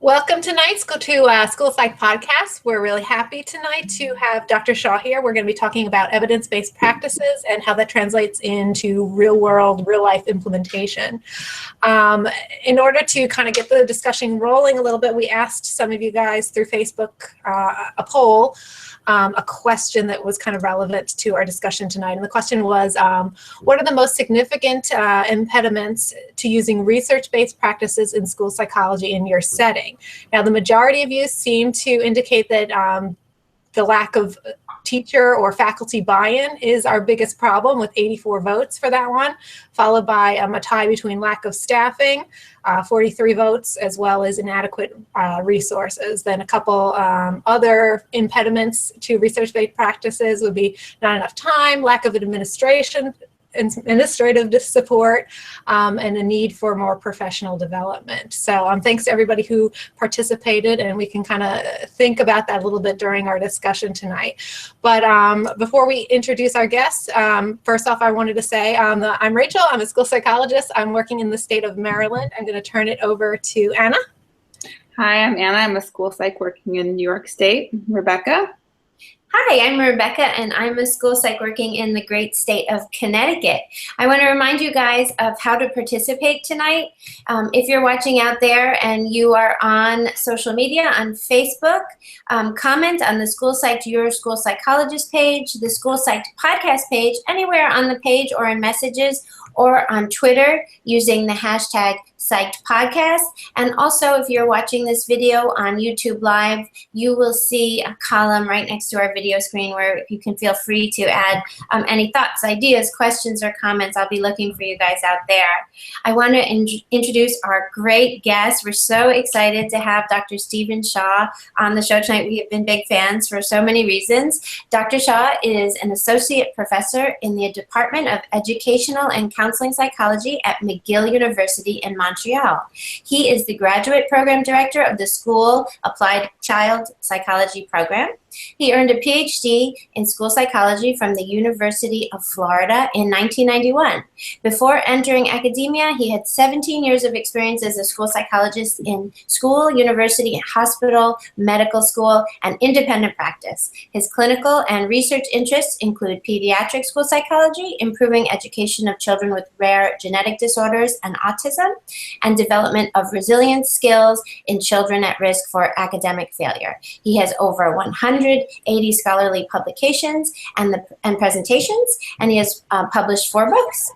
Welcome tonight School Psych Podcast. We're really happy tonight to have Dr. Shaw here. We're going to be talking about evidence-based practices and how that translates into real-world, real-life implementation. In order to kind of get the discussion rolling a little bit, we asked some of you guys through Facebook a poll, a question that was kind of relevant to our discussion tonight. And the question was, what are the most significant impediments to using research-based practices in school psychology in your setting? Now, the majority of you seem to indicate that the lack of teacher or faculty buy-in is our biggest problem, with 84 votes for that one, followed by a tie between lack of staffing, 43 votes, as well as inadequate resources. Then a couple other impediments to research-based practices would be not enough time, lack of administrative support, and a need for more professional development. So thanks to everybody who participated, and we can kind of think about that a little bit during our discussion tonight. But before we introduce our guests, first off, I wanted to say I'm Rachel. I'm a school psychologist. I'm working in the state of Maryland. I'm going to turn it over to Anna. Hi, I'm Anna. I'm a school psych working in New York State. Rebecca. Hi, I'm Rebecca, and I'm a school psych working in the great state of Connecticut. I want to remind you guys of how to participate tonight. If you're watching out there and you are on social media, on Facebook, comment on the School Psych Your School Psychologist page, the School Psych Podcast page, anywhere on the page or in messages, or on Twitter using the hashtag #PsychedPodcast. And also, if you're watching this video on YouTube Live, you will see a column right next to our video screen where you can feel free to add any thoughts, ideas, questions, or comments. I'll be looking for you guys out there. I want to introduce our great guest. We're so excited to have Dr. Stephen Shaw on the show tonight. We have been big fans for so many reasons. Dr. Shaw is an associate professor in the Department of Educational and Counseling Psychology at McGill University in Montreal. He is the graduate program director of the School Applied Child Psychology program. He earned a PhD in school psychology from the University of Florida in 1991. Before entering academia, he had 17 years of experience as a school psychologist in school, university, hospital, medical school, and independent practice. His clinical and research interests include pediatric school psychology, improving education of children with rare genetic disorders and autism, and development of resilience skills in children at risk for academic failure. He has over 180 scholarly publications and presentations, and he has published 4 books.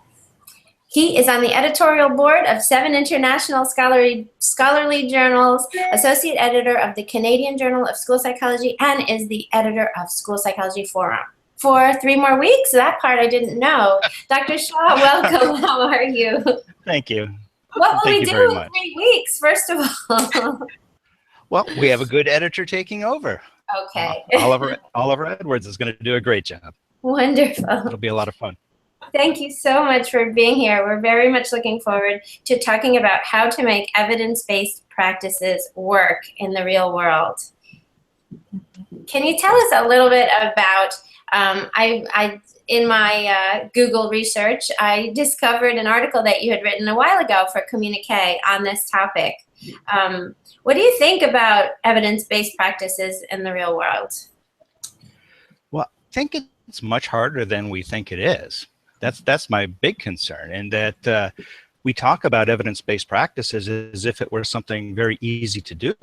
He is on the editorial board of 7 international scholarly journals, associate editor of the Canadian Journal of School Psychology, and is the editor of School Psychology Forum. For 3 more weeks, that part I didn't know. Dr. Shaw, welcome. How are you? Thank you. What will we do in 3 weeks, first of all? Well, we have a good editor taking over. Okay. Oliver Edwards is going to do a great job. Wonderful. It'll be a lot of fun. Thank you so much for being here. We're very much looking forward to talking about how to make evidence-based practices work in the real world. Can you tell us a little bit about, in my Google research, I discovered an article that you had written a while ago for Communique on this topic. What do you think about evidence-based practices in the real world? Well, I think it's much harder than we think it is. That's my big concern, and that we talk about evidence-based practices as if it were something very easy to do.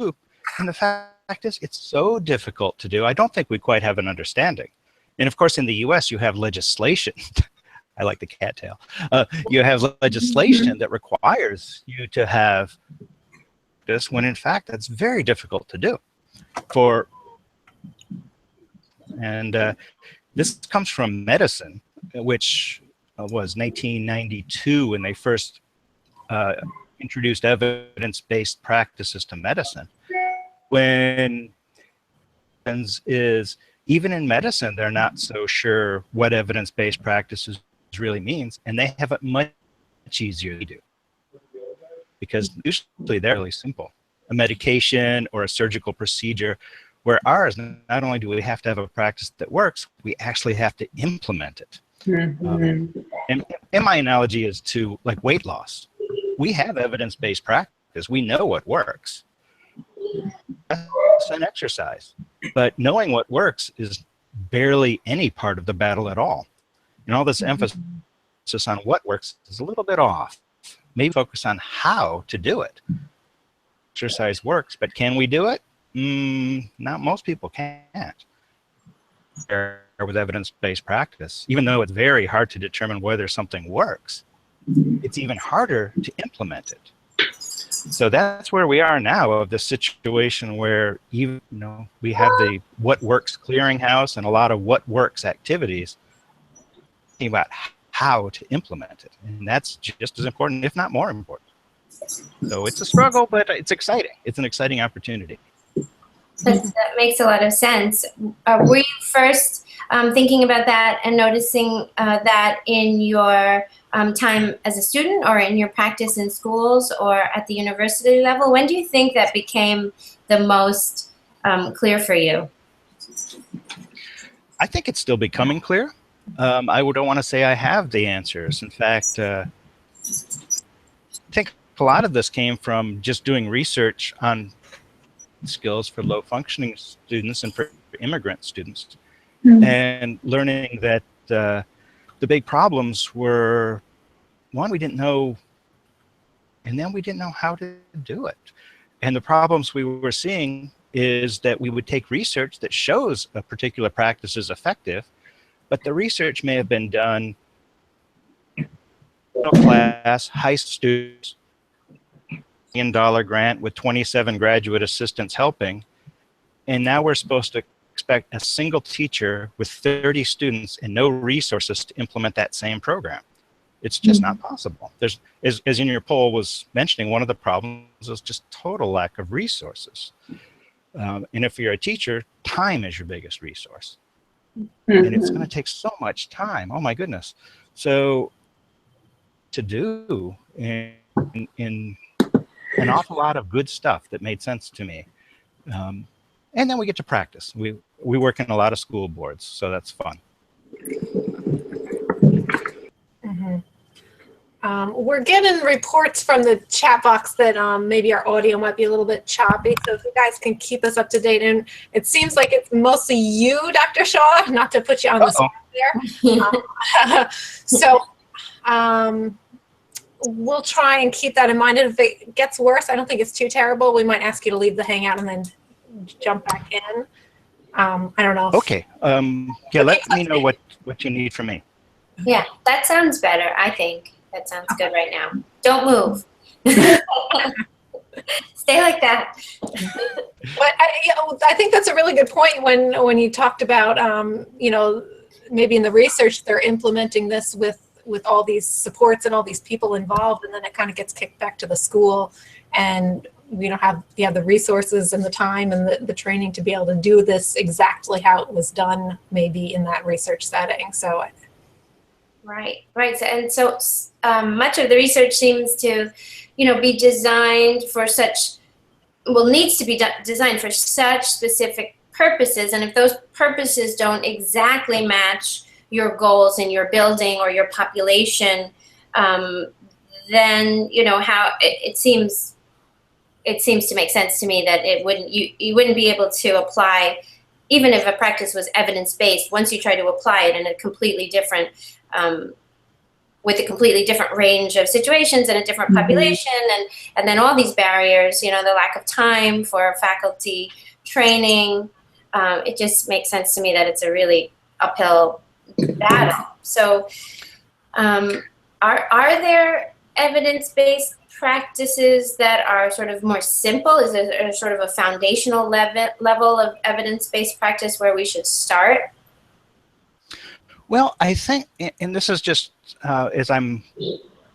And the fact is, it's so difficult to do. I don't think we quite have an understanding. And of course, in the US, you have legislation. I like the cattail. You have legislation that requires you to have this, when in fact that's very difficult to do. This comes from medicine, which was 1992 when they first introduced evidence-based practices to medicine. When is even in medicine, they're not so sure what evidence-based practices really means, and they have it much easier to do, because usually they're really simple. A medication or a surgical procedure, where ours, not only do we have to have a practice that works, we actually have to implement it. And my analogy is to like weight loss. We have evidence-based practice. We know what works. an exercise. But knowing what works is barely any part of the battle at all. And all this emphasis on what works is a little bit off. Maybe focus on how to do it. Exercise works, but can we do it? Not most people can't. With evidence-based practice, even though it's very hard to determine whether something works, it's even harder to implement it. So that's where we are now, of the situation where even we have the what works clearinghouse and a lot of what works activities about how to implement it, and that's just as important, if not more important. So it's a struggle, but it's exciting. It's an exciting opportunity. That makes a lot of sense. Were you first thinking about that and noticing that in your time as a student, or in your practice in schools, or at the university level? When do you think that became the most clear for you? I think it's still becoming clear. I don't want to say I have the answers. In fact, I think a lot of this came from just doing research on skills for low-functioning students and for immigrant students, and learning that the big problems were, one, we didn't know, and then we didn't know how to do it. And the problems we were seeing is that we would take research that shows a particular practice is effective, but the research may have been done middle class, high students, $1 million grant with 27 graduate assistants helping, and now we're supposed to expect a single teacher with 30 students and no resources to implement that same program. It's just not possible. There's, as in your poll was mentioning, one of the problems is just total lack of resources. And if you're a teacher, time is your biggest resource. And it's going to take so much time. Oh my goodness. So to do in an awful lot of good stuff that made sense to me. And then we get to practice. We work in a lot of school boards, so that's fun. We're getting reports from the chat box that maybe our audio might be a little bit choppy, so if you guys can keep us up to date. And it seems like it's mostly you, Dr. Shaw, not to put you on the spot there. So we'll try and keep that in mind. And if it gets worse, I don't think it's too terrible. We might ask you to leave the Hangout and then jump back in. I don't know. Okay. Yeah, let me know what you need from me. Yeah, that sounds better, I think. That sounds good right now. Don't move. Stay like that. But I think that's a really good point when you talked about, maybe in the research they're implementing this with all these supports and all these people involved, and then it kind of gets kicked back to the school, and we don't have the resources and the time and the training to be able to do this exactly how it was done maybe in that research setting. So. Right. And so much of the research seems to, be designed for needs to be designed for such specific purposes. And if those purposes don't exactly match your goals in your building or your population, then, how it seems to make sense to me that you wouldn't be able to apply, even if a practice was evidence-based, once you try to apply it in a completely different with a completely different range of situations and a different population, and then all these barriers, the lack of time for faculty training, it just makes sense to me that it's a really uphill battle. So are there evidence-based practices that are sort of more simple? Is there sort of a foundational level of evidence-based practice where we should start? Well, I think, and this is just as I'm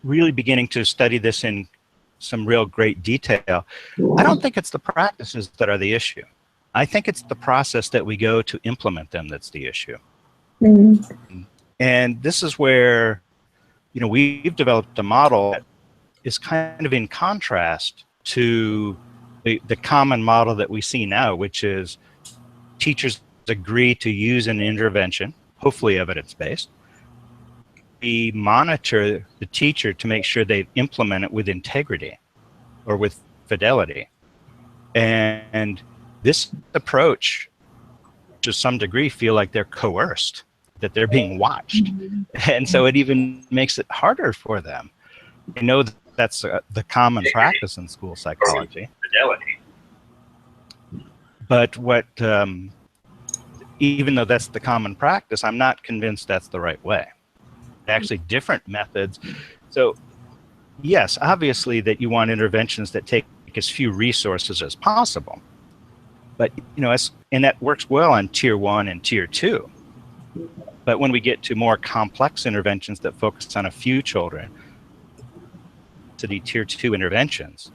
really beginning to study this in some real great detail, I don't think it's the practices that are the issue. I think it's the process that we go to implement them that's the issue. And this is where, we've developed a model that is kind of in contrast to the common model that we see now, which is teachers agree to use an intervention, hopefully evidence-based. We monitor the teacher to make sure they implement it with integrity or with fidelity. And this approach, to some degree, feel like they're coerced, that they're being watched. And so it even makes it harder for them. I know that's the common practice in school psychology. But even though that's the common practice, I'm not convinced that's the right way. Actually, different methods. So yes, obviously that you want interventions that take as few resources as possible. But, and that works well on tier 1 and tier 2. But when we get to more complex interventions that focus on a few children, to the tier 2 interventions,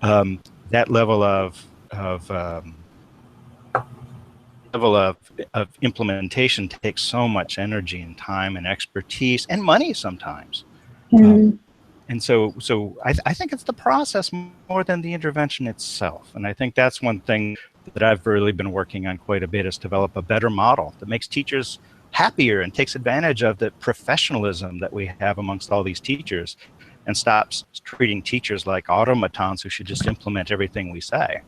that level of implementation takes so much energy and time and expertise and money sometimes. And so I think it's the process more than the intervention itself. And I think that's one thing that I've really been working on quite a bit, is develop a better model that makes teachers happier and takes advantage of the professionalism that we have amongst all these teachers, and stops treating teachers like automatons who should just implement everything we say.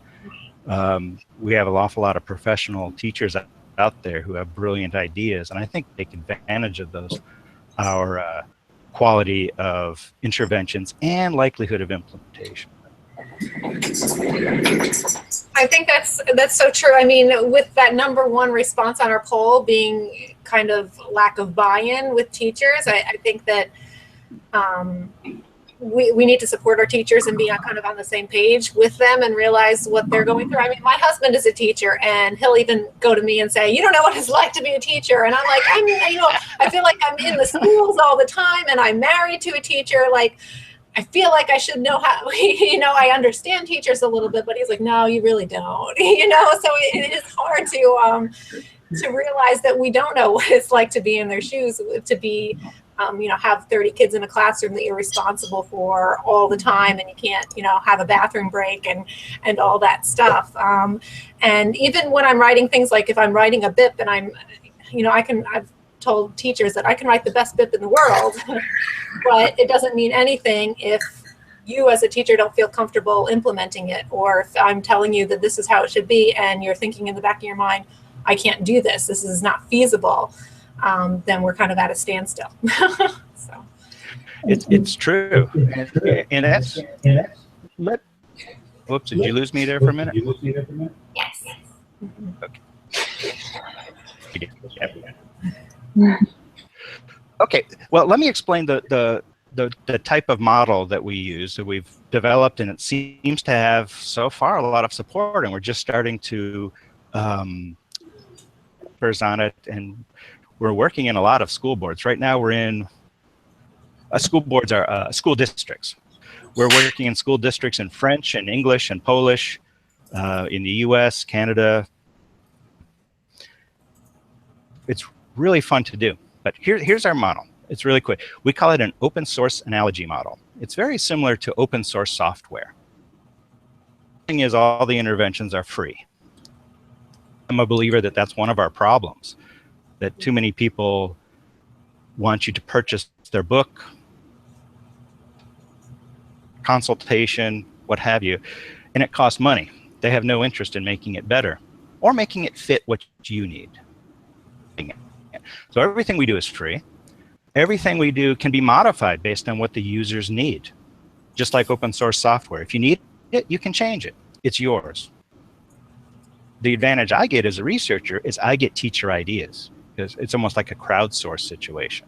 We have an awful lot of professional teachers out there who have brilliant ideas, and I think take advantage of those, our quality of interventions and likelihood of implementation. I think that's so true. I mean, with that #1 response on our poll being kind of lack of buy-in with teachers, I think that we need to support our teachers and be kind of on the same page with them and realize what they're going through. I mean, my husband is a teacher, and he'll even go to me and say, "You don't know what it's like to be a teacher." And I'm like, I feel like I'm in the schools all the time, and I'm married to a teacher. Like, I feel like I should know how, I understand teachers a little bit, but he's like, "No, you really don't." So it is hard to realize that we don't know what it's like to be in their shoes, to be have 30 kids in a classroom that you're responsible for all the time, and you can't, have a bathroom break and all that stuff. And even when I'm writing things, like if I'm writing a BIP and I've told teachers that I can write the best BIP in the world, but it doesn't mean anything if you as a teacher don't feel comfortable implementing it, or if I'm telling you that this is how it should be and you're thinking in the back of your mind, I can't do this, this is not feasible. Then we're kind of at a standstill. So it's true, and that's. Whoops! Did you lose me there for a minute? Yes. Okay. Okay. Well, let me explain the type of model that we use, that we've developed, and it seems to have so far a lot of support, and we're just starting to on it, and we're working in a lot of school boards. Right now we're in school boards are school districts. We're working in school districts in French and English and Polish, in the US, Canada. It's really fun to do. But here's our model. It's really quick. We call it an open source analogy model. It's very similar to open source software. The thing is, all the interventions are free. I'm a believer that that's one of our problems, that too many people want you to purchase their book, consultation, what have you, and it costs money. They have no interest in making it better or making it fit what you need. So everything we do is free. Everything we do can be modified based on what the users need, just like open source software. If you need it, you can change it. It's yours. The advantage I get as a researcher is I get teacher ideas, because it's almost like a crowdsource situation.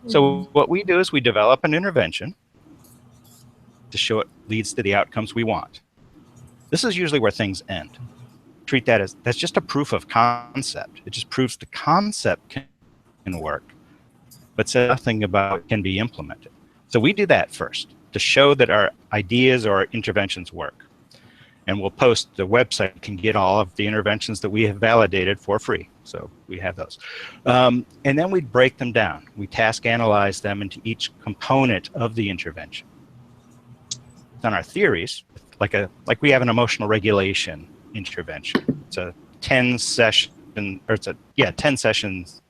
So what we do is we develop an intervention to show it leads to the outcomes we want. This is usually where things end. Treat that as, that's just a proof of concept. It just proves the concept can work, but says nothing about it can be implemented. So we do that first to show that our ideas or our interventions work. And we'll post, the website can get all of the interventions that we have validated for free. So we have those. And then we break them down. We task analyze them into each component of the intervention. On our theories, like we have an emotional regulation intervention. It's a 10 session, or it's a 10 sessions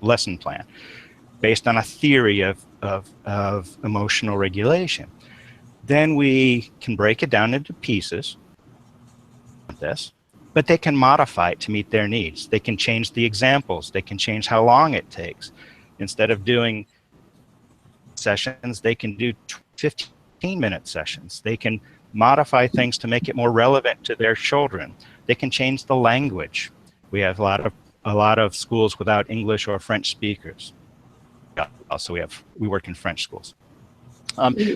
lesson plan based on a theory of emotional regulation. Then we can break it down into pieces this, but they can modify it to meet their needs. They can change the examples. They can change how long it takes. Instead of doing sessions, they can do 15-minute sessions. They can modify things to make it more relevant to their children. They can change the language. We have a lot of schools without English or French speakers. Also, we work in French schools.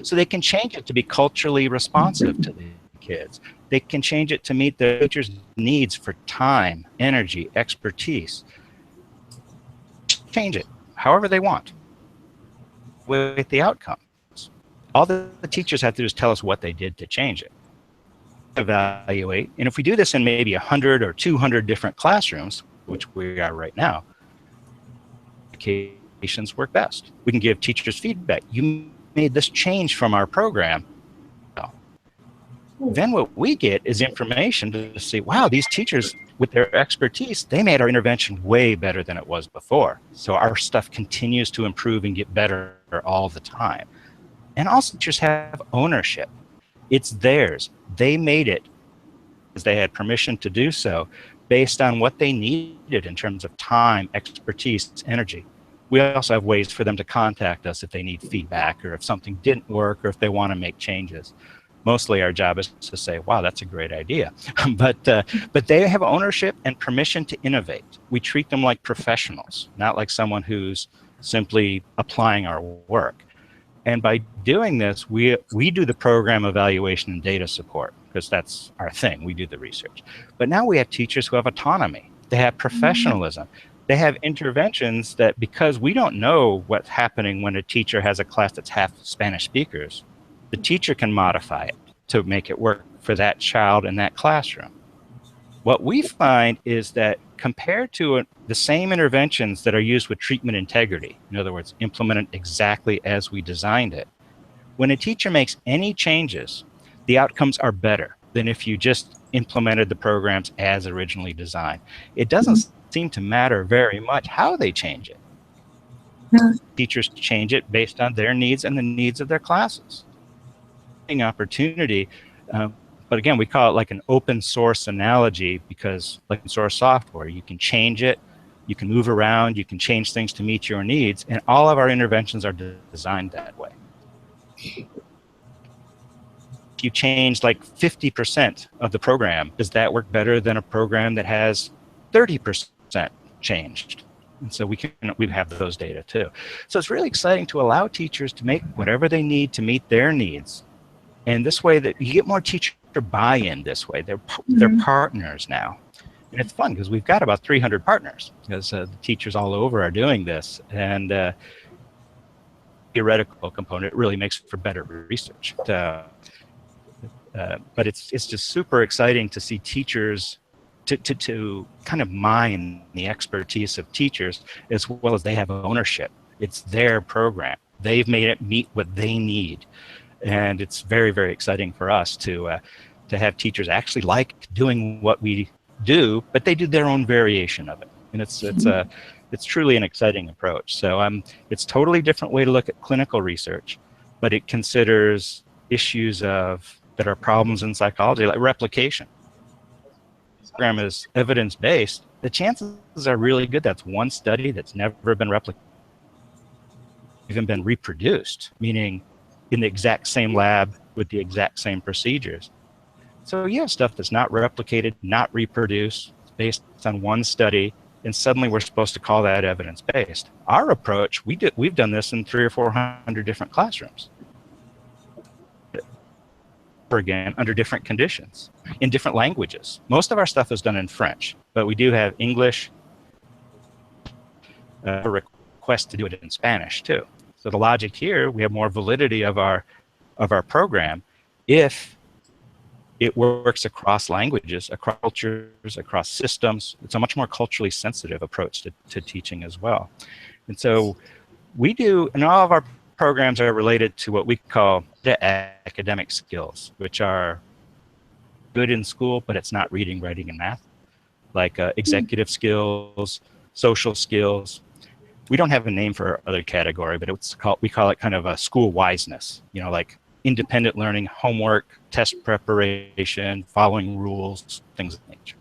So they can change it to be culturally responsive to the kids. They can change it to meet the teacher's needs for time, energy, expertise. Change it however they want with the outcomes. All the teachers have to do is tell us what they did to change it. Evaluate, and if we do this in maybe 100 or 200 different classrooms, which we are right now, applications work best. We can give teachers feedback. You made this change from our program. Then what we get is information to say, wow, these teachers with their expertise, they made our intervention way better than it was before. So our stuff continues to improve and get better all the time. And also teachers have ownership. It's theirs. They made it because they had permission to do so based on what they needed in terms of time, expertise, energy. We also have ways for them to contact us if they need feedback or if something didn't work or if they want to make changes. Mostly our job is to say, wow, that's a great idea. But they have ownership and permission to innovate. We treat them like professionals, not like someone who's simply applying our work. And by doing this, we do the program evaluation and data support because that's our thing. We do the research. But now we have teachers who have autonomy. They have professionalism. They have interventions that, because we don't know what's happening when a teacher has a class that's half Spanish speakers, the teacher can modify it to make it work for that child in that classroom. What we find is that compared to the same interventions that are used with treatment integrity, in other words, implemented exactly as we designed it, when a teacher makes any changes, the outcomes are better than if you just implemented the programs as originally designed. It doesn't seem to matter very much how they change it. Teachers change it based on their needs and the needs of their classes. Opportunity, but again, we call it like an open source analogy because like in source software, you can change it, you can move around, you can change things to meet your needs, and all of our interventions are designed that way. If you change like 50% of the program, does that work better than a program that has 30% changed? And so we have those data too. So it's really exciting to allow teachers to make whatever they need to meet their needs. And this way that you get more teacher buy-in this way. They're partners now. And it's fun because we've got about 300 partners because the teachers all over are doing this. And theoretical component really makes for better research. But it's just super exciting to see teachers to kind of mine the expertise of teachers as well as they have ownership. It's their program. They've made it meet what they need. And it's very, very exciting for us to have teachers actually like doing what we do, but they do their own variation of it. And it's truly an exciting approach. So it's a totally different way to look at clinical research, but it considers issues that are problems in psychology, like replication. This program is evidence-based. The chances are really good that's one study that's never been replicated, even been reproduced, meaning in the exact same lab with the exact same procedures. So you have stuff that's not replicated, not reproduced, based on one study, and suddenly we're supposed to call that evidence-based. Our approach, we've done this in 300 or 400 different classrooms. Again, under different conditions, in different languages. Most of our stuff is done in French, but we do have English, a request to do it in Spanish too. So the logic here, we have more validity of our program if it works across languages, across cultures, across systems. It's a much more culturally sensitive approach to teaching as well. And so we do, and all of our programs are related to what we call the academic skills, which are good in school, but it's not reading, writing, and math, like executive skills, social skills. We don't have a name for our other category, but we call it kind of a school wiseness, like independent learning, homework, test preparation, following rules, things of that nature.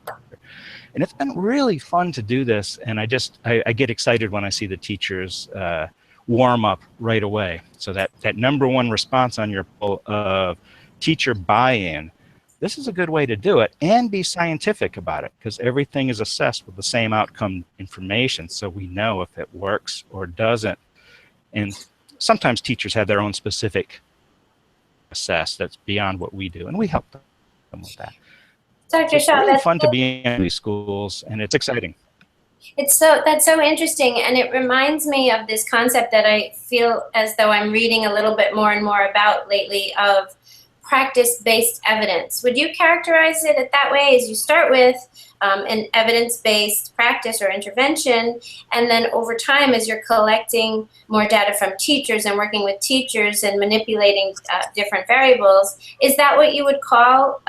And it's been really fun to do this, and I get excited when I see the teachers warm up right away. So that number one response on your poll of teacher buy-in, this is a good way to do it and be scientific about it, because everything is assessed with the same outcome information, so we know if it works or doesn't. And sometimes teachers have their own specific assess that's beyond what we do, and we help them with that. Dr. It's Shaw, really that's fun to be in these schools, and it's exciting. that's so interesting, and it reminds me of this concept that I feel as though I'm reading a little bit more and more about lately, of practice-based evidence. Would you characterize it that way? As you start with an evidence-based practice or intervention, and then over time, as you're collecting more data from teachers and working with teachers and manipulating different variables, is that what you would call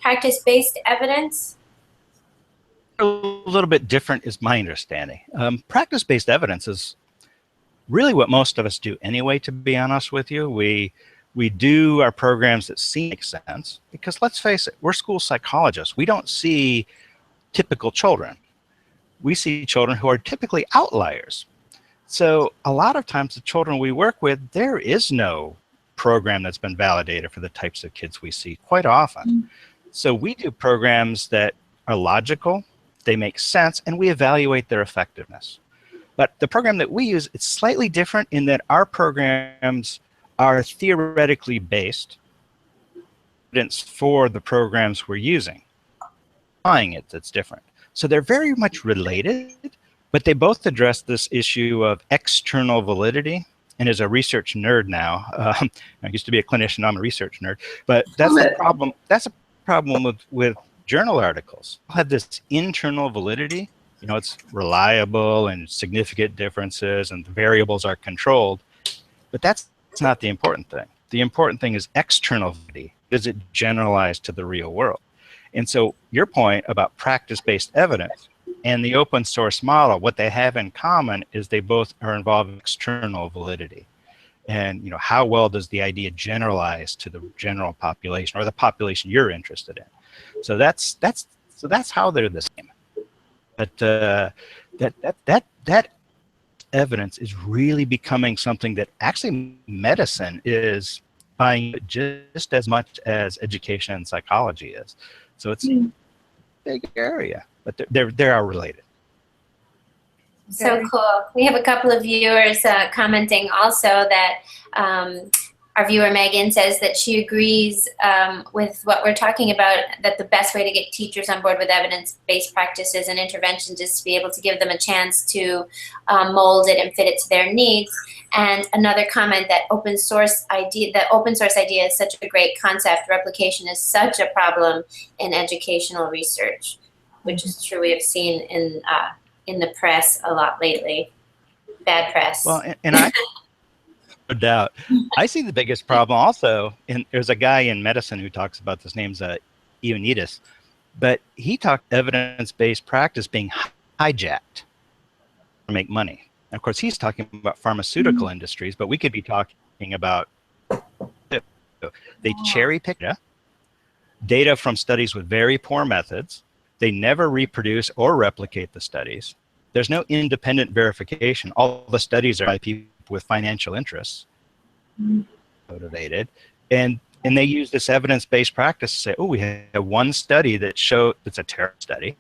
practice-based evidence? A little bit different is my understanding. Practice-based evidence is really what most of us do anyway, to be honest with you. We do our programs that seem to make sense, because let's face it, we're school psychologists. We don't see typical children. We see children who are typically outliers. So a lot of times the children we work with, there is no program that's been validated for the types of kids we see quite often. So we do programs that are logical, they make sense, and we evaluate their effectiveness. But the program that we use, it's slightly different in that our programs are theoretically based evidence for the programs we're using. Applying it, that's different. So they're very much related, but they both address this issue of external validity. And as a research nerd now, I used to be a clinician, I'm a research nerd, but that's the problem. That's a problem with journal articles. They'll have this internal validity. You know, it's reliable and significant differences and the variables are controlled, but that's not the important thing. The important thing is external validity. Does it generalize to the real world? And so your point about practice-based evidence and the open source model, what they have in common is they both are involved in external validity. And you know, how well does the idea generalize to the general population or the population you're interested in? So that's how they're the same. But that evidence is really becoming something that actually medicine is buying just as much as education and psychology is. So it's a big area, but they are related. So cool. We have a couple of viewers commenting also that our viewer Megan says that she agrees with what we're talking about, that the best way to get teachers on board with evidence-based practices and interventions is to be able to give them a chance to mold it and fit it to their needs. And another comment that the open source idea is such a great concept. Replication is such a problem in educational research, which is true. We have seen in the press a lot lately. Bad press. Well, and I no doubt. I see the biggest problem also, and there's a guy in medicine who talks about this, name's Ioannidis, but he talked evidence-based practice being hijacked to make money. And of course, he's talking about pharmaceutical industries, but we could be talking about, they cherry pick data from studies with very poor methods. They never reproduce or replicate the studies. There's no independent verification. All the studies are by people with financial interests, motivated, and they use this evidence-based practice to say, oh, we have one study that it's a terrible study,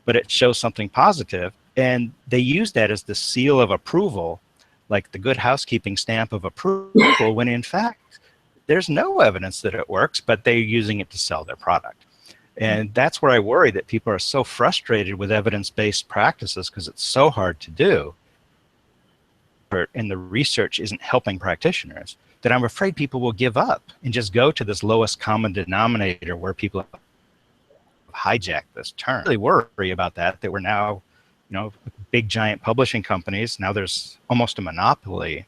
but it shows something positive, and they use that as the seal of approval, like the good housekeeping stamp of approval, when in fact there's no evidence that it works, but they're using it to sell their product. And that's where I worry that people are so frustrated with evidence-based practices because it's so hard to do, and the research isn't helping practitioners, that I'm afraid people will give up and just go to this lowest common denominator where people have hijacked this term. I really worry about that we're now, you know, big giant publishing companies, now there's almost a monopoly.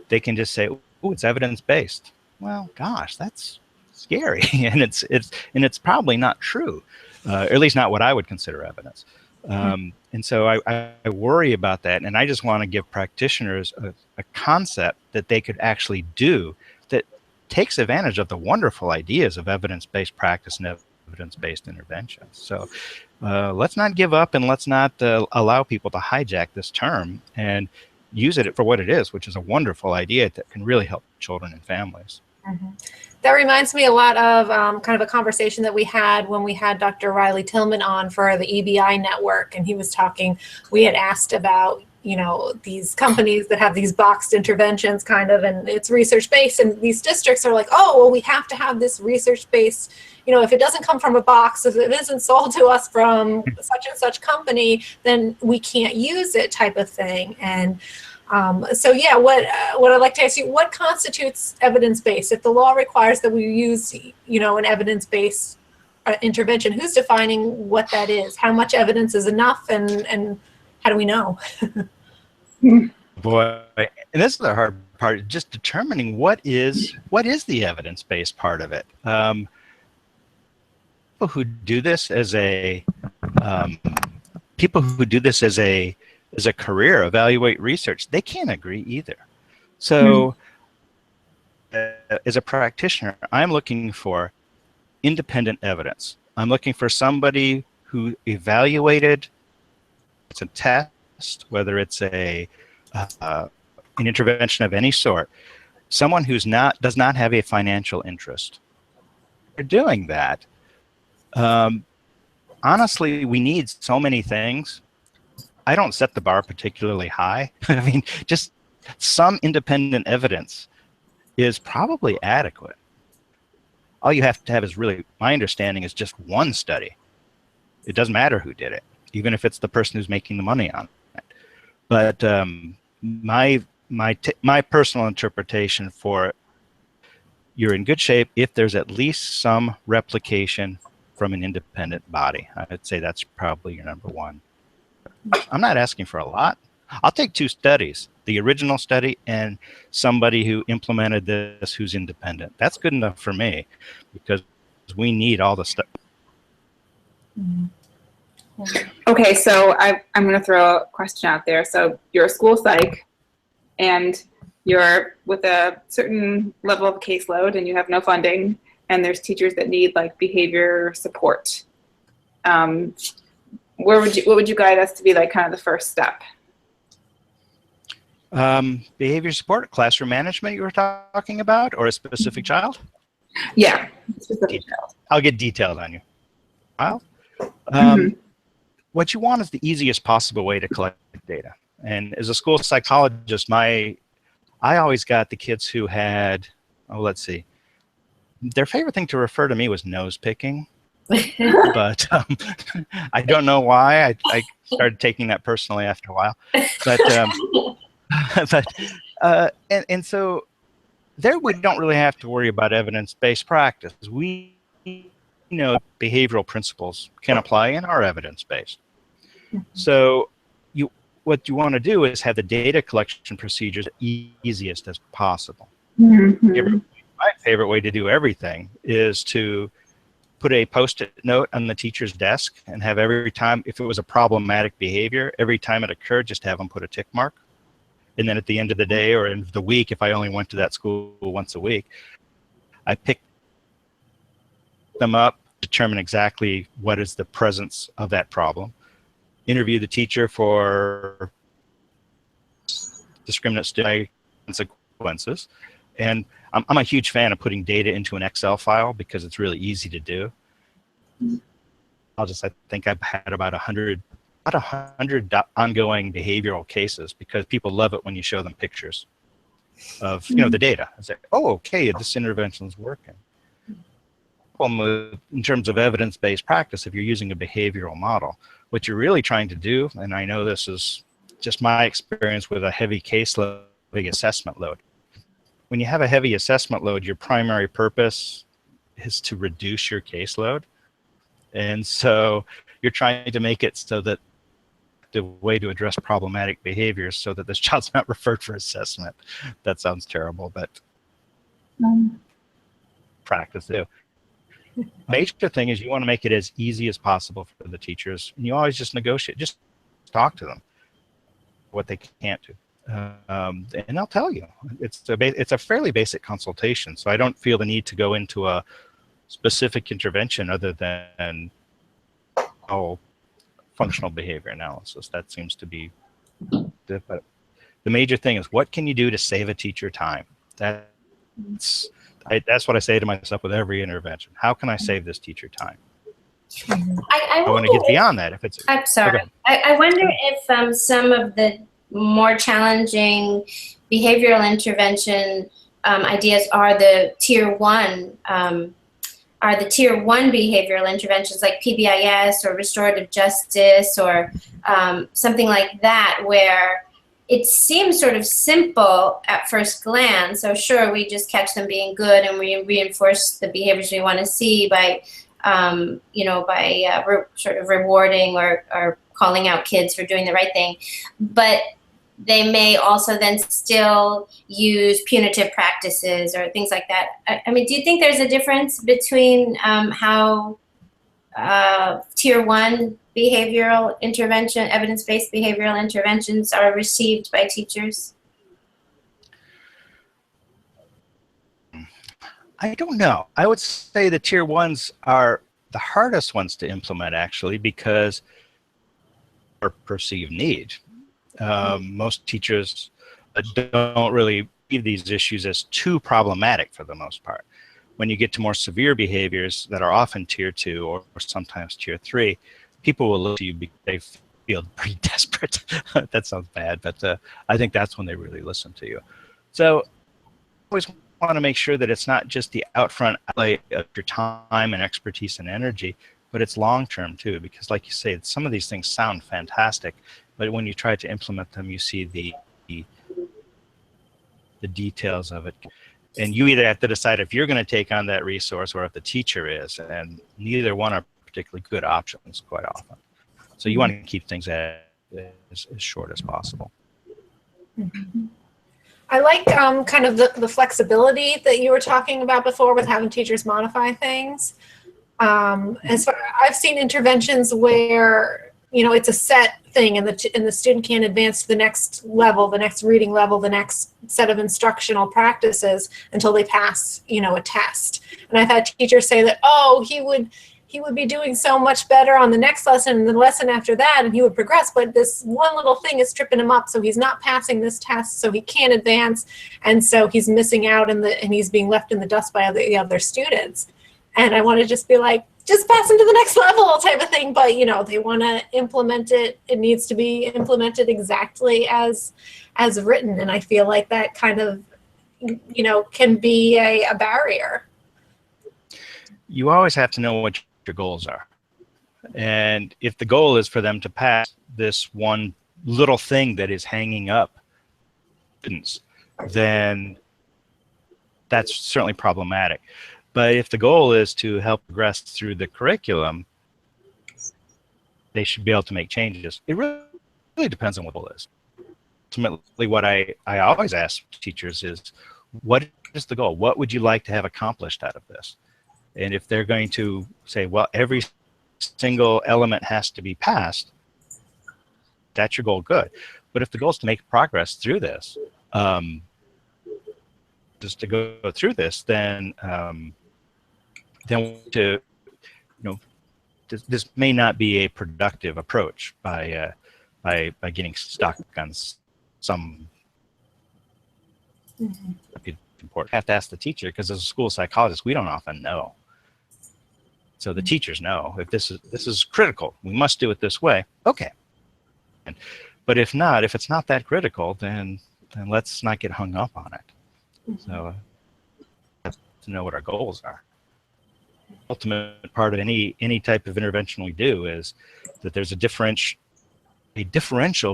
They can just say, oh, it's evidence-based. Well, gosh, that's scary, and it's probably not true, or at least not what I would consider evidence. And so I worry about that, and I just want to give practitioners a concept that they could actually do that takes advantage of the wonderful ideas of evidence-based practice and evidence-based interventions. So let's not give up, and let's not allow people to hijack this term and use it for what it is, which is a wonderful idea that can really help children and families. Mm-hmm. That reminds me a lot of kind of a conversation that we had when we had Dr. Riley Tillman on for the EBI network, and he was talking, we had asked about, you know, these companies that have these boxed interventions kind of, and it's research-based, and these districts are like, oh, well, we have to have this research-based, you know, if it doesn't come from a box, if it isn't sold to us from such and such company, then we can't use it type of thing. And so yeah, what I'd like to ask you, what constitutes evidence-based? If the law requires that we use, you know, an evidence-based intervention, who's defining what that is? How much evidence is enough, and how do we know? Boy, and this is the hard part, just determining what is the evidence-based part of it. People who do this as a career, evaluate research, they can't agree either. So as a practitioner, I'm looking for independent evidence. I'm looking for somebody who evaluated, it's a test, whether it's an intervention of any sort, someone who's does not have a financial interest. They're doing that. Honestly, we need so many things. I don't set the bar particularly high. I mean, just some independent evidence is probably adequate. All you have to have is really, my understanding is just one study. It doesn't matter who did it, even if it's the person who's making the money on it. But my personal interpretation for it, you're in good shape if there's at least some replication from an independent body. I would say that's probably your number one. I'm not asking for a lot. I'll take 2 studies, the original study and somebody who implemented this who's independent. That's good enough for me, because we need all the stuff. Okay, so I'm going to throw a question out there. So you're a school psych, and you're with a certain level of caseload, and you have no funding, and there's teachers that need like behavior support. What would you guide us to be like kind of the first step? Behavior support, classroom management you were talking about, or a specific child? Yeah, specific child. I'll get detailed on you. Well, what you want is the easiest possible way to collect data. And as a school psychologist, I always got the kids who had, let's see, their favorite thing to refer to me was nose picking. But I don't know why. I started taking that personally after a while. But and so there we don't really have to worry about evidence-based practice. We know behavioral principles can apply and are evidence-based. So what you want to do is have the data collection procedures easiest as possible. My favorite way to do everything is to put a Post-it note on the teacher's desk and have every time, if it was a problematic behavior, every time it occurred, just have them put a tick mark. And then at the end of the day or end of the week, if I only went to that school once a week, I pick them up, determine exactly what is the presence of that problem, interview the teacher for discriminatory consequences. And I'm a huge fan of putting data into an Excel file because it's really easy to do. I think I've had about 100 ongoing behavioral cases because people love it when you show them pictures of the data. I say, oh, okay, this intervention is working. Well, in terms of evidence-based practice, if you're using a behavioral model, what you're really trying to do, and I know this is just my experience with a heavy caseload, big assessment load. When you have a heavy assessment load, your primary purpose is to reduce your caseload. And so you're trying to make it so that the way to address problematic behaviors so that this child's not referred for assessment. That sounds terrible, but practice too. Major thing is you want to make it as easy as possible for the teachers. And you always just negotiate, just talk to them what they can't do. and I'll tell you. It's a fairly basic consultation, so I don't feel the need to go into a specific intervention other than functional behavior analysis. That seems to be the major thing is, what can you do to save a teacher time? That's what I say to myself with every intervention. How can I save this teacher time? I want to get beyond that. If it's, I'm sorry. I wonder if some of the more challenging behavioral intervention ideas are the tier one behavioral interventions like PBIS or restorative justice or something like that, where it seems sort of simple at first glance. So sure, we just catch them being good and we reinforce the behaviors we want to see by sort of rewarding or calling out kids for doing the right thing. But they may also then still use punitive practices or things like that. I mean, do you think there's a difference between how tier one behavioral intervention, evidence-based behavioral interventions are received by teachers? I don't know. I would say the tier ones are the hardest ones to implement, actually, because of perceived need. Most teachers don't really view these issues as too problematic for the most part. When you get to more severe behaviors that are often tier 2 or sometimes tier 3, people will look to you because they feel pretty desperate. That sounds bad, but I think that's when they really listen to you. So always want to make sure that it's not just the upfront outlay of your time and expertise and energy, but it's long-term too, because like you say, some of these things sound fantastic, but when you try to implement them, you see the details of it. And you either have to decide if you're going to take on that resource or if the teacher is, and neither one are particularly good options quite often. So you want to keep things as short as possible. Mm-hmm. I like kind of the flexibility that you were talking about before with having teachers modify things. I've seen interventions where, it's a set thing and the student can't advance to the next level, the next reading level, the next set of instructional practices until they pass, a test. And I've had teachers say that, he would be doing so much better on the next lesson and the lesson after that, and he would progress, but this one little thing is tripping him up, so he's not passing this test, so he can't advance, and so he's missing out and he's being left in the dust by the other students. And I want to just be like, just pass him to the next level type of thing, but they want to implement it. It needs to be implemented exactly as written, and I feel like that kind of, can be a barrier. You always have to know what your goals are. And if the goal is for them to pass this one little thing that is hanging up students, then that's certainly problematic. But if the goal is to help progress through the curriculum, they should be able to make changes. It really depends on what the goal is. Ultimately, what I always ask teachers is, what is the goal? What would you like to have accomplished out of this? And if they're going to say, well, every single element has to be passed, that's your goal, good. But if the goal is to make progress through this, just to go through this, then this may not be a productive approach by getting stuck on some. Mm-hmm. Important. I have to ask the teacher, because as a school psychologist, we don't often know. So the teachers know if this is critical, we must do it this way. Okay. But if not, if it's not that critical, then let's not get hung up on it. Mm-hmm. So to know what our goals are. Ultimate part of any type of intervention we do is that there's a differential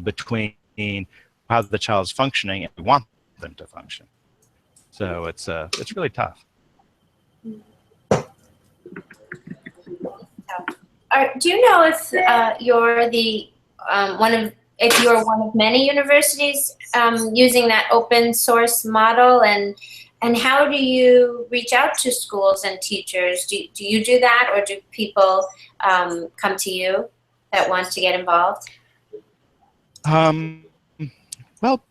between how the child's functioning and we want them to function. So it's really tough. Do you know if you're one of many universities using that open source model, and how do you reach out to schools and teachers? Do you do that, or do people come to you that want to get involved? Well,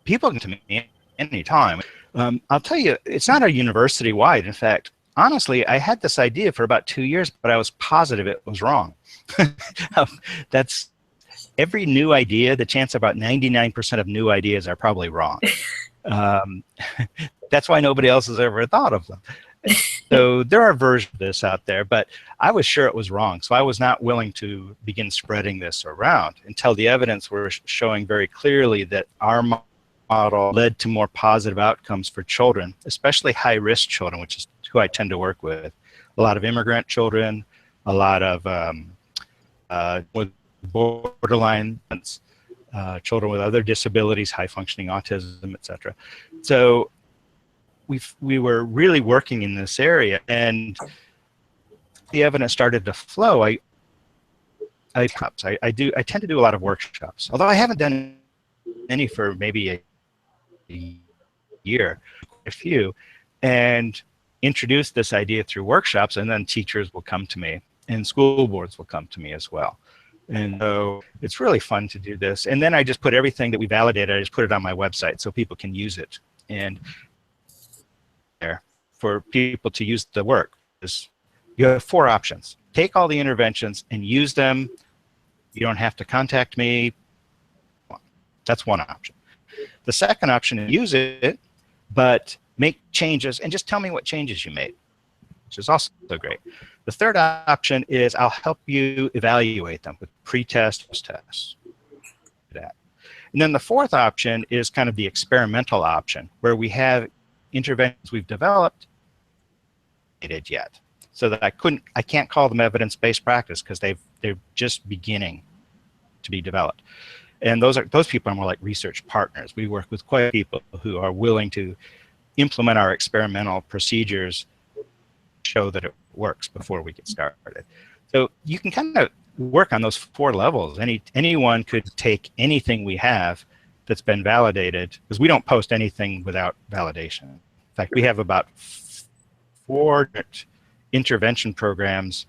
people can to me anytime. I'll tell you, it's not a university-wide. In fact, honestly, I had this idea for about 2 years, but I was positive it was wrong. That's every new idea, the chance about 99% of new ideas are probably wrong. That's why nobody else has ever thought of them. So there are versions of this out there, but I was sure it was wrong. So I was not willing to begin spreading this around until the evidence were showing very clearly that our model led to more positive outcomes for children, especially high-risk children, which is who I tend to work with. A lot of immigrant children, a lot of with borderline, children with other disabilities, high-functioning autism, etc. So we were really working in this area, and the evidence started to flow. I tend to do a lot of workshops, although I haven't done any for maybe a year, a few, and introduce this idea through workshops, and then teachers will come to me, and school boards will come to me as well. And so it's really fun to do this. And then I just put everything that we validated, I just put it on my website so people can use it. And there for people to use the work is you have 4 options. Take all the interventions and use them. You don't have to contact me. That's one option. The second option is use it, but make changes and just tell me what changes you made, which is also great. The third option is I'll help you evaluate them with pre-test, post-test. And then the fourth option is kind of the experimental option, where we have interventions we've developed yet, so that I can't call them evidence-based practice because they're just beginning to be developed. And those people are more like research partners. We work with quite a few people who are willing to implement our experimental procedures, show that it works before we get started. So you can kind of work on those 4 levels. Anyone could take anything we have that's been validated, because we don't post anything without validation. In fact, we have about 4 intervention programs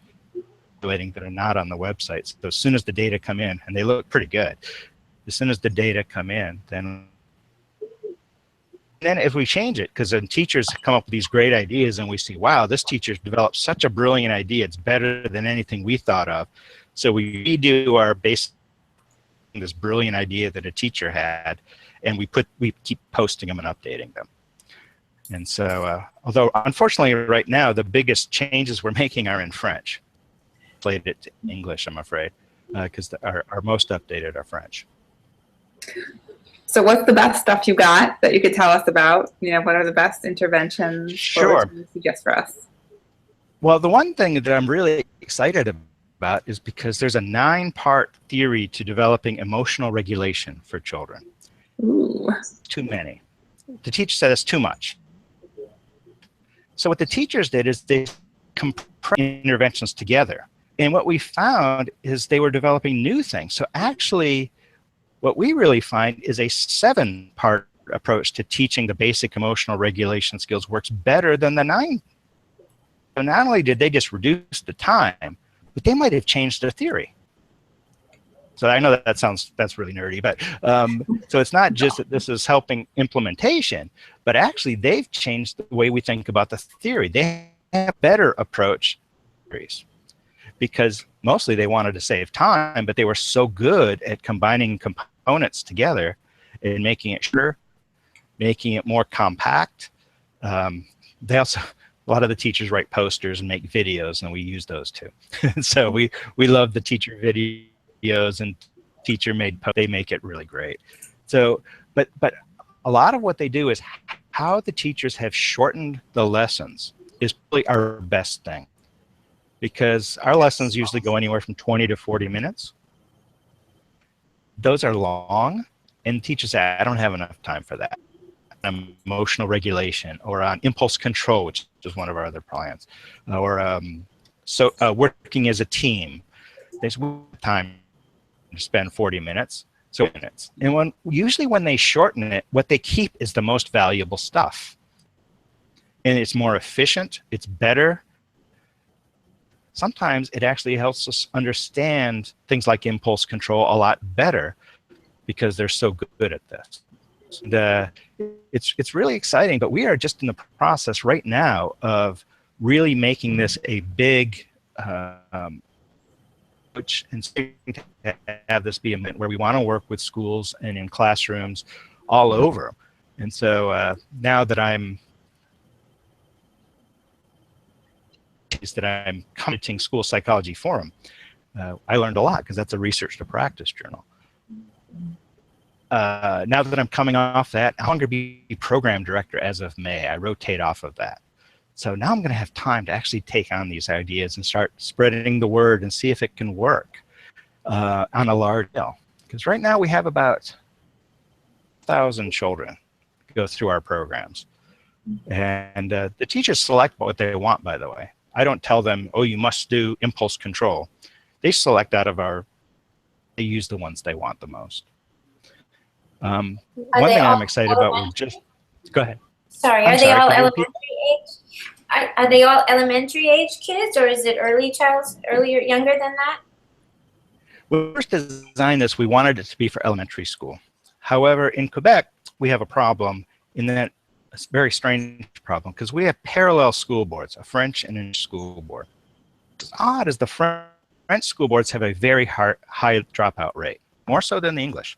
that are not on the website. So as soon as the data come in, and they look pretty good, as soon as the data come in, then if we change it, because then teachers come up with these great ideas and we see, wow, this teacher's developed such a brilliant idea, it's better than anything we thought of. So we redo our base, this brilliant idea that a teacher had, and we keep posting them and updating them. And so, although unfortunately right now the biggest changes we're making are in French. Translate it to English, I'm afraid, because our most updated are French. So what's the best stuff you got that you could tell us about? You know, what are the best interventions? Sure. What would you suggest for us? Well, the one thing that I'm really excited about is because there's a 9-part theory to developing emotional regulation for children. Ooh. Too many. The teacher said it's too much. So what the teachers did is they compressed interventions together. And what we found is they were developing new things. So actually, what we really find is a 7-part approach to teaching the basic emotional regulation skills works better than the 9. So not only did they just reduce the time, but they might have changed their theory. So I know that's really nerdy, but so it's not just that this is helping implementation, but actually they've changed the way we think about the theory. They have a better approach to theories, because mostly they wanted to save time, but they were so good at combining components together and making it shorter, making it more compact. They also, a lot of the teachers write posters and make videos, and we use those too. So we love the teacher videos and teacher-made posts. They make it really great. So, but a lot of what they do is how the teachers have shortened the lessons is probably our best thing, because our lessons usually go anywhere from 20 to 40 minutes. Those are long, and teachers say, I don't have enough time for that. Emotional regulation, or on impulse control, which is one of our other plans, or working as a team. There's time to spend 40 minutes, so minutes. And usually when they shorten it, what they keep is the most valuable stuff. And it's more efficient, it's better. Sometimes it actually helps us understand things like impulse control a lot better because they're so good at this. And it's really exciting, but we are just in the process right now of really making this a big approach and to have this be a moment where we want to work with schools and in classrooms all over. And so now that I'm commenting School Psychology Forum, I learned a lot because that's a research to practice journal. Now that I'm coming off that, I'll longer be program director as of May. I rotate off of that. So now I'm going to have time to actually take on these ideas and start spreading the word and see if it can work on a large scale. Because right now we have about 1,000 children go through our programs. And the teachers select what they want, by the way. I don't tell them, oh, you must do impulse control. They select out of they use the ones they want the most. One thing I'm excited about, go ahead. Sorry, are they all elementary age? Are they all elementary age kids, or is it younger than that? When we first designed this, we wanted it to be for elementary school. However, in Quebec, we have a problem in that it's a very strange problem because we have parallel school boards, a French and English school board. What's odd is the French school boards have a very high dropout rate, more so than the English.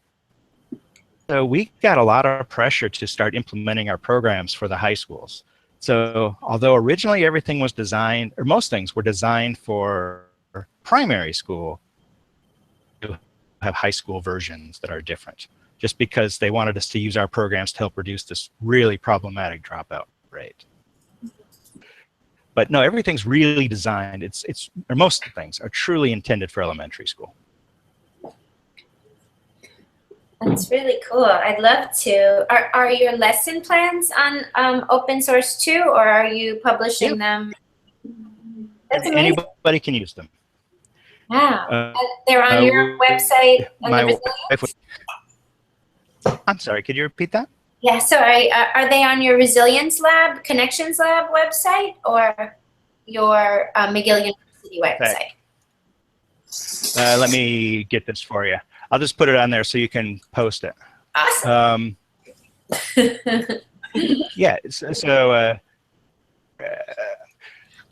So we got a lot of pressure to start implementing our programs for the high schools. So although originally everything was designed, or most things were designed for primary school, to have high school versions that are different, just because they wanted us to use our programs to help reduce this really problematic dropout rate. But no, everything's really designed. Or most things are truly intended for elementary school. That's really cool. I'd love to. Are your lesson plans on open source too, or are you publishing them? That's amazing. Anybody can use them. Wow. They're on your website. I'm sorry, could you repeat that? Yeah, sorry. Are they on your Resilience Lab, Connections Lab website, or your McGill University website? Let me get this for you. I'll just put it on there so you can post it. Awesome. I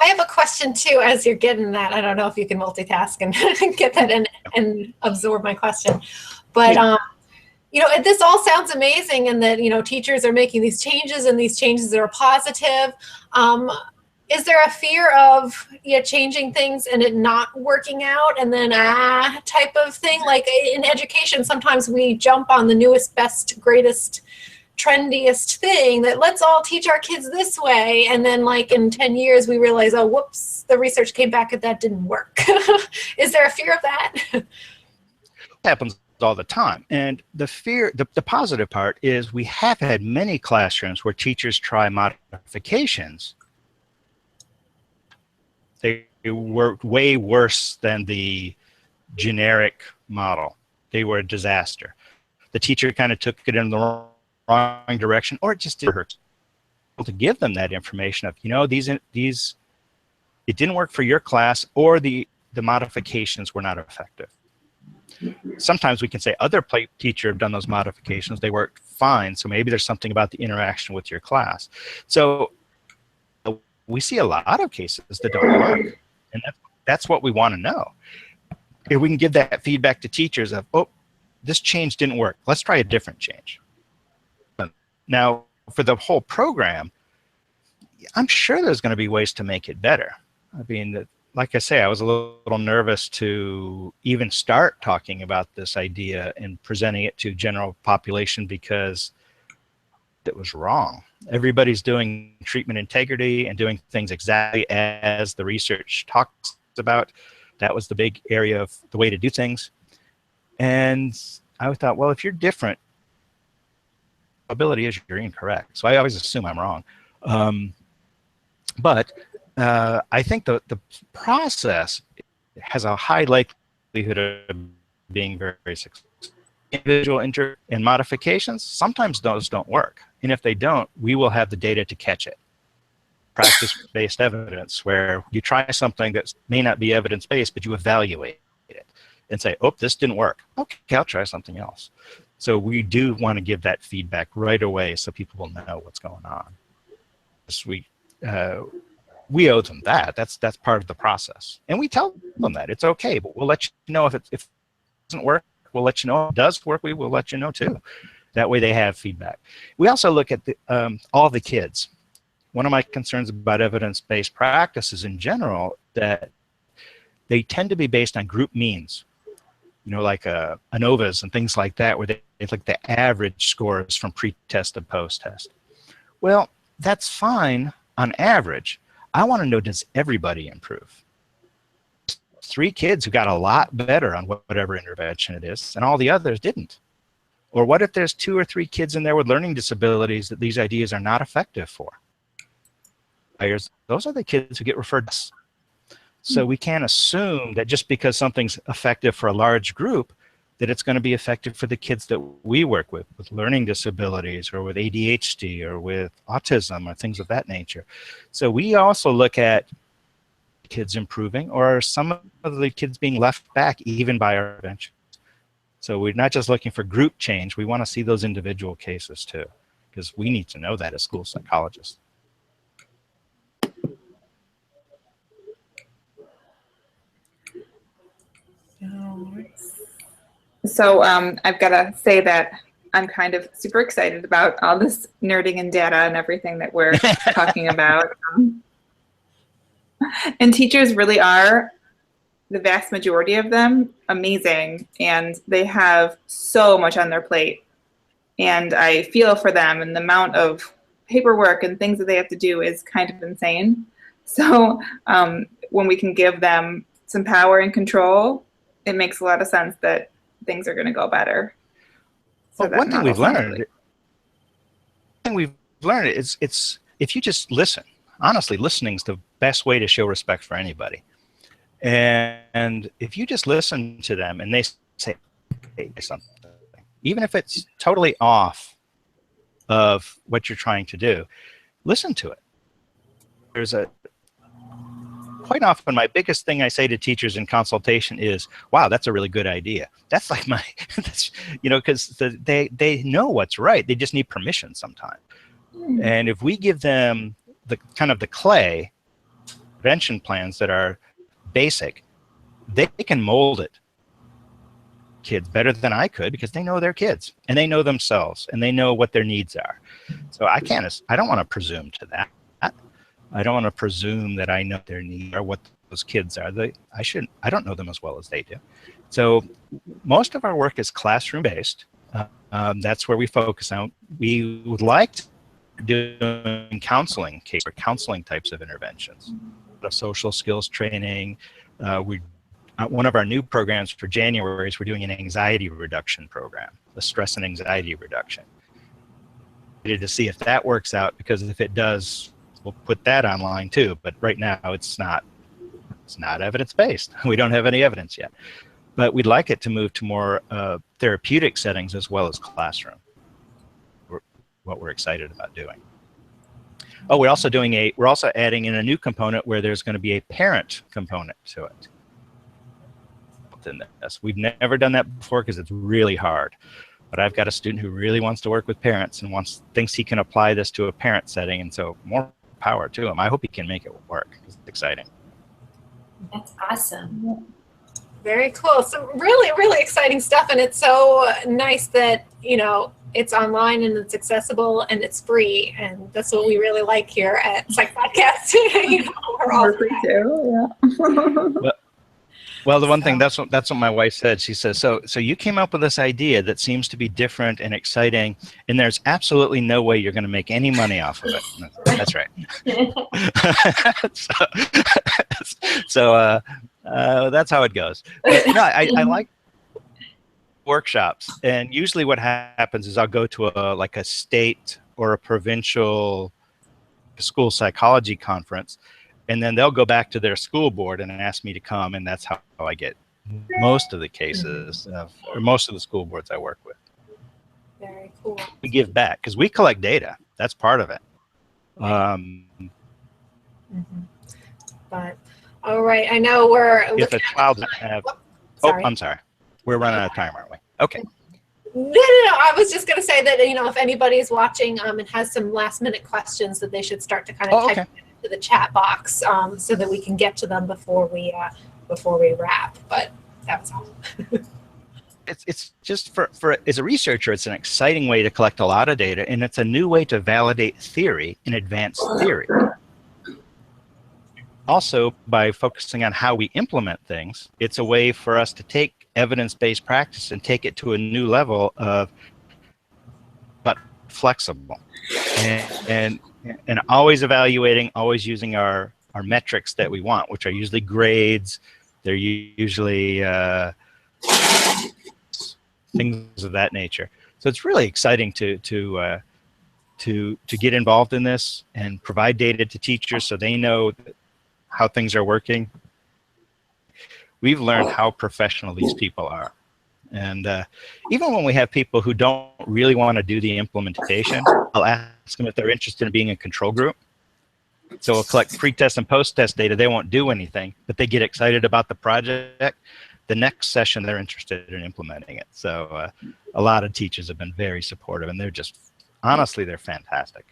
have a question too as you're getting that. I don't know if you can multitask and get that and absorb my question. But you know, this all sounds amazing, and that, you know, teachers are making these changes and these changes are positive. Is there a fear of changing things and it not working out and then type of thing? Like in education, sometimes we jump on the newest, best, greatest, trendiest thing that let's all teach our kids this way. And then like in 10 years, we realize, oh, whoops, the research came back and that didn't work. Is there a fear of that? It happens all the time. And the fear, the positive part is we have had many classrooms where teachers try modifications. They were way worse than the generic model. They were a disaster. The teacher kind of took it in the wrong direction, or it just didn't hurt to give them that information of, you know, these it didn't work for your class, or the modifications were not effective. Sometimes we can say other teacher have done those modifications, they worked fine, so maybe there's something about the interaction with your class. So we see a lot of cases that don't work, and that's what we want to know. If we can give that feedback to teachers of, oh, this change didn't work, let's try a different change. Now, for the whole program, I'm sure there's going to be ways to make it better. I mean, like I say, I was a little nervous to even start talking about this idea and presenting it to general population because it was wrong. Everybody's doing treatment integrity and doing things exactly as the research talks about. That was the big area of the way to do things. And I thought, well, if you're different, probability is you're incorrect. So I always assume I'm wrong. But I think the process has a high likelihood of being very, very successful. Individual and modifications, sometimes those don't work. And if they don't, we will have the data to catch it. Practice-based evidence, where you try something that may not be evidence-based, but you evaluate it and say, oh, this didn't work. Okay, I'll try something else. So we do want to give that feedback right away so people will know what's going on. We owe them that. That's part of the process. And we tell them that it's okay, but we'll let you know if it doesn't work. We'll let you know if it does work. We will let you know too. That way they have feedback. We also look at all the kids. One of my concerns about evidence-based practices in general, that they tend to be based on group means, like ANOVAs and things like that, where it's like the average scores from pre-test and post-test. Well, that's fine on average. I want to know, does everybody improve? 3 kids who got a lot better on whatever intervention it is, and all the others didn't. Or what if there's 2 or 3 kids in there with learning disabilities that these ideas are not effective for? Those are the kids who get referred to us. So we can't assume that just because something's effective for a large group, that it's going to be effective for the kids that we work with learning disabilities or with ADHD or with autism or things of that nature. So we also look at kids improving, or some of the kids being left back even by our intervention. So we're not just looking for group change. We want to see those individual cases too, because we need to know that as school psychologists. So I've got to say that I'm kind of super excited about all this nerding and data and everything that we're talking about. And teachers really are, the vast majority of them, amazing, and they have so much on their plate. And I feel for them, and the amount of paperwork and things that they have to do is kind of insane. So when we can give them some power and control, it makes a lot of sense that things are going to go better. So well, one thing we've learned is it's if you just listen. Honestly, listening is the best way to show respect for anybody. And if you just listen to them and they say something, even if it's totally off of what you're trying to do, listen to it. Quite often, my biggest thing I say to teachers in consultation is, wow, that's a really good idea. That's like because they know what's right. They just need permission sometimes. And if we give them the kind of the clay intervention plans that are basic, they can mold it. Kids better than I could, because they know their kids and they know themselves and they know what their needs are. So I don't want to presume to that. I don't want to presume that I know their needs or what those kids are. I don't know them as well as they do. So most of our work is classroom based. That's where we focus on. We would like to do counseling case or counseling types of interventions, social skills training. One of our new programs for January is we're doing an anxiety reduction program, a stress and anxiety reduction. To see if that works out, because if it does, we'll put that online too. But right now it's not evidence-based. We don't have any evidence yet. But we'd like it to move to more therapeutic settings as well as classroom. What we're excited about doing. Oh, we're also adding in a new component where there's going to be a parent component to it. We've never done that before because it's really hard. But I've got a student who really wants to work with parents and thinks he can apply this to a parent setting, and so more power to him. I hope he can make it work. It's exciting. That's awesome. Very cool. So really, really exciting stuff, and it's so nice that it's online and it's accessible and it's free, and that's what we really like here at Psych Podcast. We're all free too. Yeah. Well, the one thing, that's what my wife said. She says, so you came up with this idea that seems to be different and exciting, and there's absolutely no way you're going to make any money off of it. That's right. so that's how it goes. But, I like workshops, and usually what happens is I'll go to a state or a provincial school psychology conference, and then they'll go back to their school board and ask me to come, and that's how I get most of the cases, or most of the school boards I work with. Very cool. We give back because we collect data. That's part of it. But all right, I know we're. If a child doesn't have, sorry. I'm sorry. We're running out of time, aren't we? Okay. No. I was just going to say that, if anybody's watching and has some last minute questions, that they should start to kind of type Okay. into the chat box so that we can get to them before we wrap. But that was all. It's just for as a researcher, it's an exciting way to collect a lot of data, and it's a new way to validate theory in advanced theory. Also, by focusing on how we implement things, it's a way for us to take evidence-based practice and take it to a new level of, but flexible, and always evaluating, always using our metrics that we want, which are usually grades. They're usually things of that nature. So it's really exciting to get involved in this and provide data to teachers so they know how things are working. We've learned how professional these people are. And even when we have people who don't really want to do the implementation, I'll ask them if they're interested in being a control group. So we'll collect pre-test and post-test data. They won't do anything, but they get excited about the project. The next session, they're interested in implementing it. So a lot of teachers have been very supportive, and they're just, honestly, they're fantastic.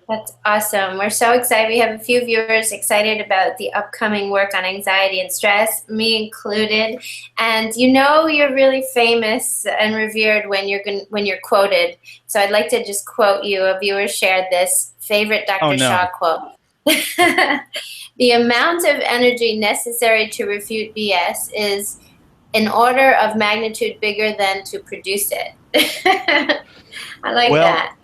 That's awesome. We're so excited. We have a few viewers excited about the upcoming work on anxiety and stress, me included. And you're really famous and revered when you're quoted. So I'd like to just quote you. A viewer shared this favorite Dr. Shaw quote. The amount of energy necessary to refute BS is an order of magnitude bigger than to produce it. I like that.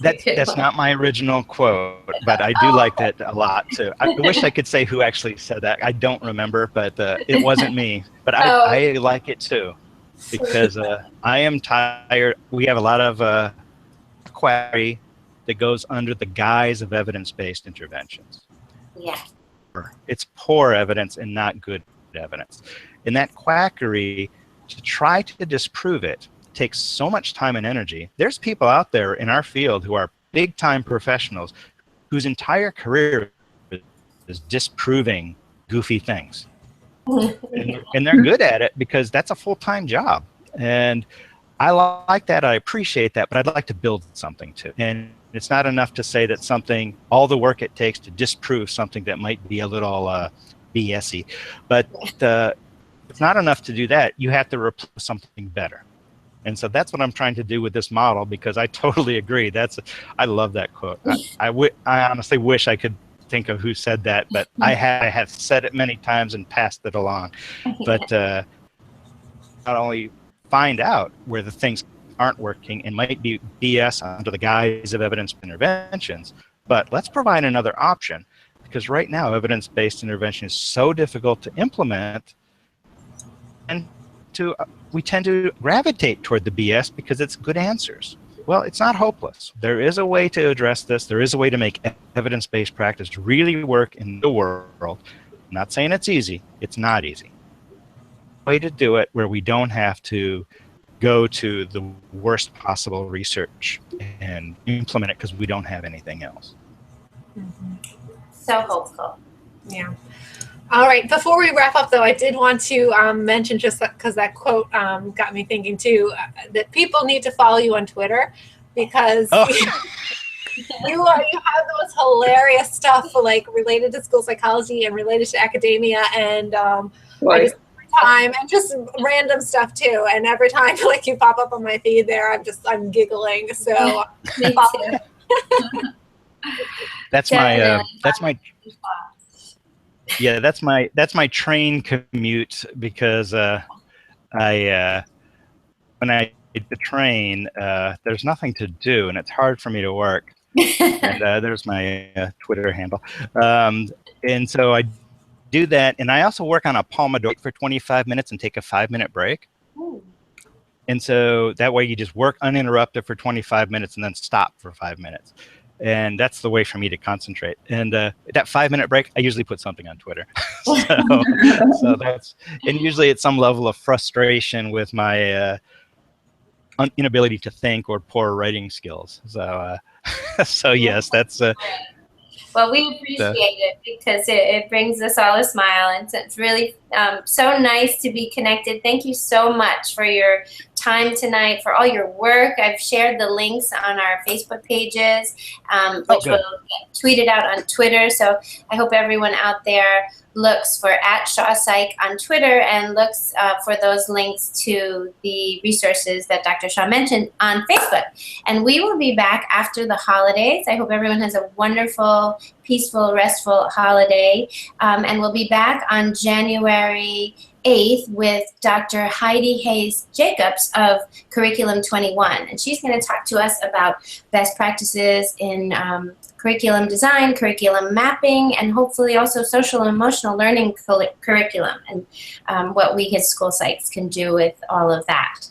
That's not my original quote, but I do like that a lot too. I wish I could say who actually said that. I don't remember, but it wasn't me. But I like it too, because I am tired. We have a lot of query that goes under the guise of evidence-based interventions. Yeah. It's poor evidence and not good evidence. And that quackery, to try to disprove it, takes so much time and energy. There's people out there in our field who are big-time professionals whose entire career is disproving goofy things. And they're good at it because that's a full-time job. And I like that, I appreciate that, but I'd like to build something too. And it's not enough to say that something, all the work it takes to disprove something that might be a little BS-y. But it's not enough to do that. You have to replace something better. And so that's what I'm trying to do with this model, because I totally agree. I love that quote. I honestly wish I could think of who said that, but I have said it many times and passed it along. But not only find out where the things aren't working and might be BS under the guise of evidence interventions, but let's provide another option, because right now evidence-based intervention is so difficult to implement, and we tend to gravitate toward the BS because it's good answers. Well, it's not hopeless. There is a way to address this. There is a way to make evidence-based practice really work in the world. I'm not saying it's easy. It's not easy. Way to do it where we don't have to go to the worst possible research and implement it because we don't have anything else. So hopeful. Yeah. All right. Before we wrap up, though, I did want to mention, just because that quote got me thinking too, that people need to follow you on Twitter, because you have those hilarious stuff related to school psychology and related to academia, and time, and just random stuff too. And every time you pop up on my feed there, I'm giggling. So Me too. that's my train commute, because when I take the train, there's nothing to do and it's hard for me to work. And there's my Twitter handle. And so I do that, and I also work on a Pomodoro for 25 minutes and take a 5-minute break. Ooh. And so that way you just work uninterrupted for 25 minutes and then stop for 5 minutes. And that's the way for me to concentrate. And that 5-minute break, I usually put something on Twitter. so that's, and usually it's some level of frustration with my inability to think or poor writing skills. So, so yes, that's. Well, we appreciate it, because it brings us all a smile, and it's really so nice to be connected. Thank you so much for your time tonight, for all your work. I've shared the links on our Facebook pages, which will get tweeted out on Twitter. So I hope everyone out there looks for @ShawPsych on Twitter and looks for those links to the resources that Dr. Shaw mentioned on Facebook. And we will be back after the holidays. I hope everyone has a wonderful, peaceful, restful holiday. And we'll be back on January 8th with Dr. Heidi Hayes Jacobs of Curriculum 21. And she's going to talk to us about best practices in curriculum design, curriculum mapping, and hopefully also social and emotional learning curriculum, and what we as school sites can do with all of that.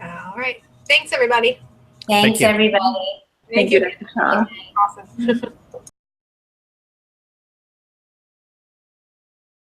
All right. Thanks, everybody. Thanks, everybody. Thank you, Dr. Shaw. Awesome.